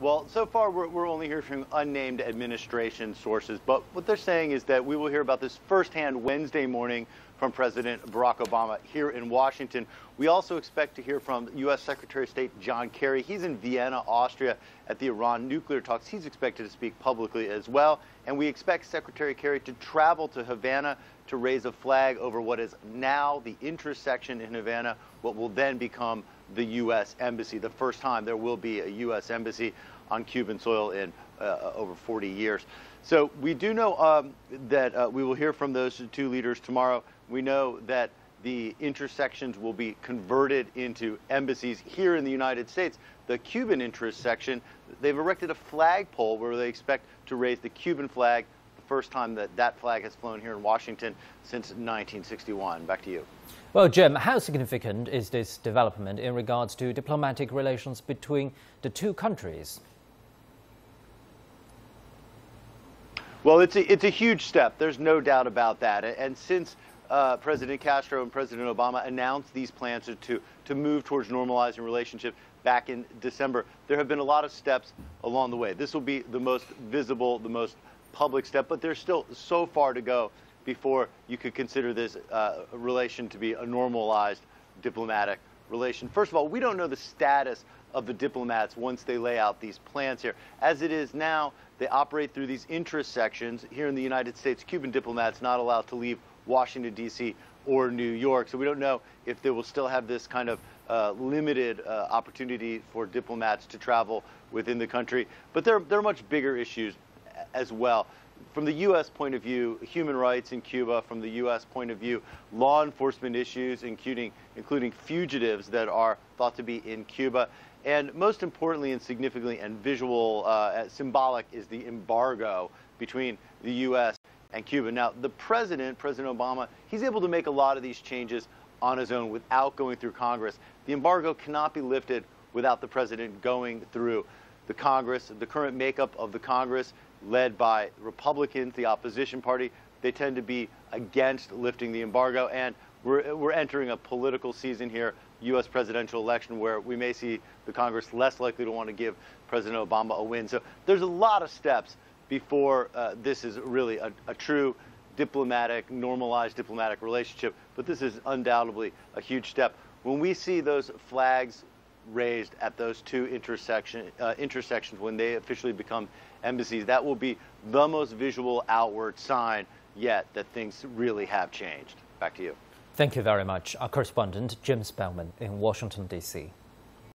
Well, so far we're only hearing from unnamed administration sources, but what they're saying is that we will hear about this firsthand Wednesday morning from President Barack Obama here in Washington. We also expect to hear from U.S. Secretary of State John Kerry. He's in Vienna, Austria, at the Iran nuclear talks. He's expected to speak publicly as well, and we expect Secretary Kerry to travel to Havana to raise a flag over what is now the intersection in Havana, what will then become the U.S. Embassy, the first time there will be a U.S. Embassy on Cuban soil in over 40 years. So we do know that we will hear from those two leaders tomorrow. We know that the intersections will be converted into embassies here in the United States. The Cuban intersection, they've erected a flagpole where they expect to raise the Cuban flag, the first time that that flag has flown here in Washington since 1961. Back to you. Well, Jim, how significant is this development in regards to diplomatic relations between the two countries? Well, it's a huge step. There's no doubt about that. And since President Castro and President Obama announced these plans to move towards normalizing relationship back in December, there have been a lot of steps along the way. This will be the most visible, the most public step, but there's still so far to go before you could consider this relation to be a normalized diplomatic relation. First of all, we don't know the status of the diplomats once they lay out these plans here. As it is now, they operate through these intersections. Here in the United States, Cuban diplomats not allowed to leave Washington, D.C. or New York. So we don't know if they will still have this kind of limited opportunity for diplomats to travel within the country. But there are much bigger issues as well. From the U.S. point of view, human rights in Cuba. From the U.S. point of view, law enforcement issues, including fugitives that are thought to be in Cuba. And most importantly and significantly and visual, symbolic, is the embargo between the U.S. and Cuba. Now, the President Obama, he's able to make a lot of these changes on his own without going through Congress. The embargo cannot be lifted without the President going through the Congress. The current makeup of the Congress, led by Republicans, the opposition party, they tend to be against lifting the embargo. And we're entering a political season here, U.S. presidential election, where we may see the Congress less likely to want to give President Obama a win. So there's a lot of steps before this is really a true diplomatic, normalized diplomatic relationship. But this is undoubtedly a huge step. When we see those flags raised at those two intersections when they officially become embassies, that will be the most visual outward sign yet that things really have changed. Back to you. Thank you very much. Our correspondent, Jim Spellman in Washington, D.C.